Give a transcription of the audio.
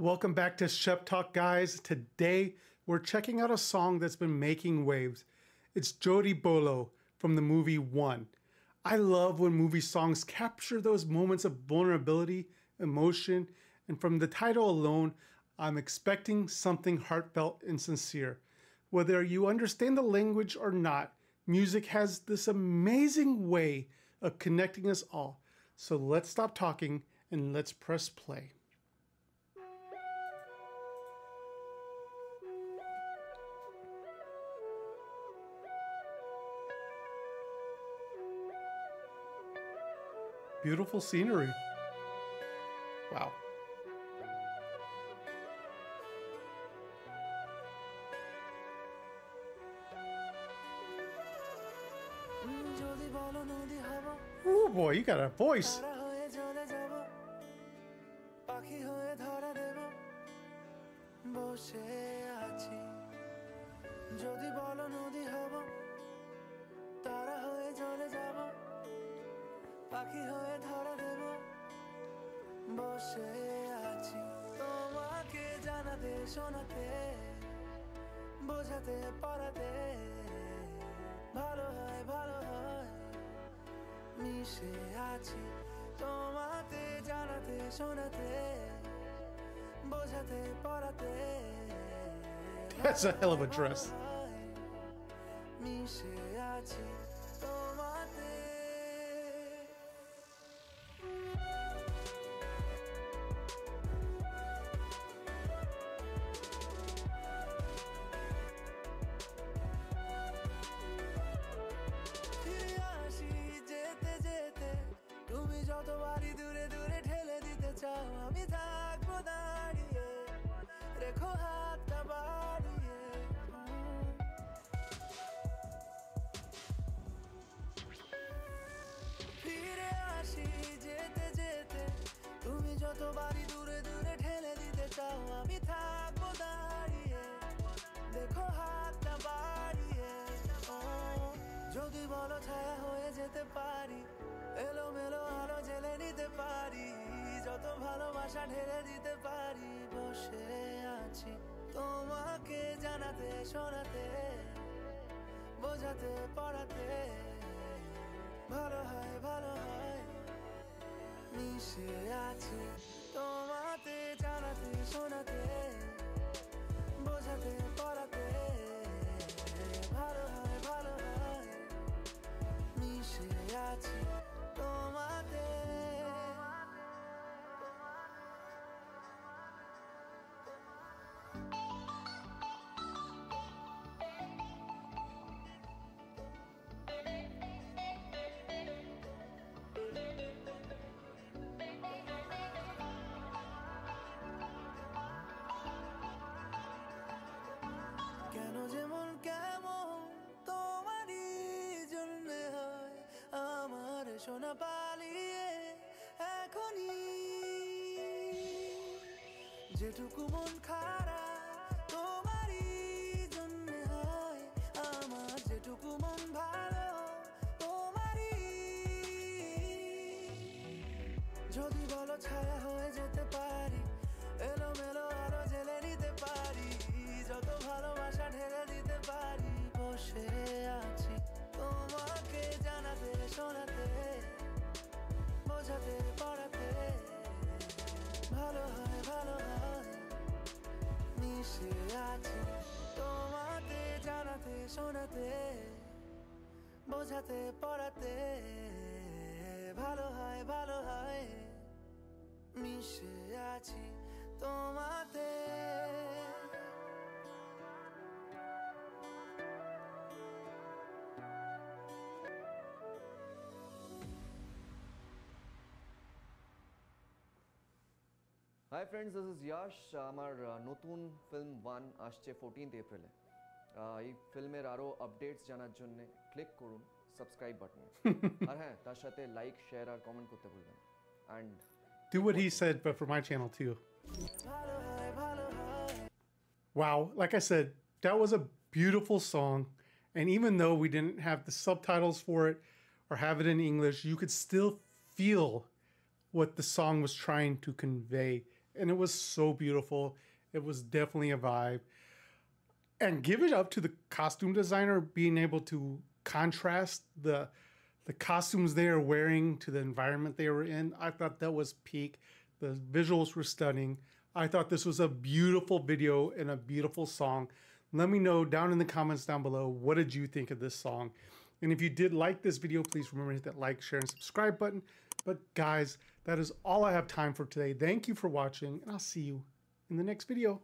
Welcome back to Shep Talk, guys. Today, we're checking out a song that's been making waves. It's Jody Bolo from the movie One. I love when movie songs capture those moments of vulnerability, emotion, and from the title alone, I'm expecting something heartfelt and sincere. Whether you understand the language or not, music has this amazing way of connecting us all. So let's stop talking and let's press play. Beautiful scenery. Wow. Oh boy, you got a voice. পাখি হয়ে ধরা দেব বসে আছি তোমাকে জানাতে শোনাতে বোঝাতে পড়াতে ভালো হয় মিশে আছি তোমাকে জানাতে শোনাতে বোঝাতে পড়াতে That's a hell of a dress. মিশে আছি তোমাতে যতবারই দূরে দূরে ঠেলে দিতে চাও আমি থাকবো দাঁড়িয়ে রেখো হাতটা বাড়িয়ে ফিরে আসি যেতে যেতে তুমি যতবারই দূরে দূরে ঠেলে দিতে চাও আমি থাকবো দাঁড়িয়ে দেখো হাতটা বাড়িয়ে যদি বলো ছায়া হয়ে যেতে পারি এলোমেলো আলো জেলে নিতে পারি যত ভালোবাসা ঢেলে দিতে পারি বসে আছি তোমাকে জানাতে শোনাতে বোঝাতে পড়াতে ভালো হয় মিশে আছি তোমাকে জানাতে শোনাতে বোঝাতে পড়াতে ভালো হয় মিশে আছি তোমাতে কেন যেমন কেমন তোমারই জন্য হয় আমার সোনা পালিয়ে এখনই যেটুকু মন খারাপ তোমারই জন্য হয় আমার যেটুকু মন ভালো তোমারই যদি বলো ছায়া হয়ে যেতে পারি এলোমেলো আলো জেলে নিতে পারি যত ভালোবাসা ঢেলে দিতে পারি বসে আছি তোমাকে জানাতে শোনাতে বোঝাতে পড়াতে ভালো হয় মিশে আছি তোমাকে জানাতে শোনাতে বোঝাতে পড়াতে ভালো হয় মিশে আছি তোমাতে Hi friends, this is Yash. আমার নতুন ফিল্ম ওয়ান আসছে 14th এপ্রিলে। এই ফিল্মের আরো আপডেটস জানার জন্য ক্লিক করুন সাবস্ক্রাইব বাটনে। আর হ্যাঁ, তার সাথে লাইক, শেয়ার আর কমেন্ট করতে ভুলবেন না। And Do what he said, but for my channel too. Wow, like I said, that was a beautiful song. And even though we didn't have the subtitles for it or have it in English, you could still feel what the song was trying to convey and it was so beautiful. It was definitely a vibe. And give it up to the costume designer being able to contrast the costumes they are wearing to the environment they were in. I thought that was peak. The visuals were stunning. I thought this was a beautiful video and a beautiful song. Let me know down in the comments down below, what did you think of this song? And if you did like this video, please remember to hit that like, share, and subscribe button. But guys, that is all I have time for today. Thank you for watching, and I'll see you in the next video.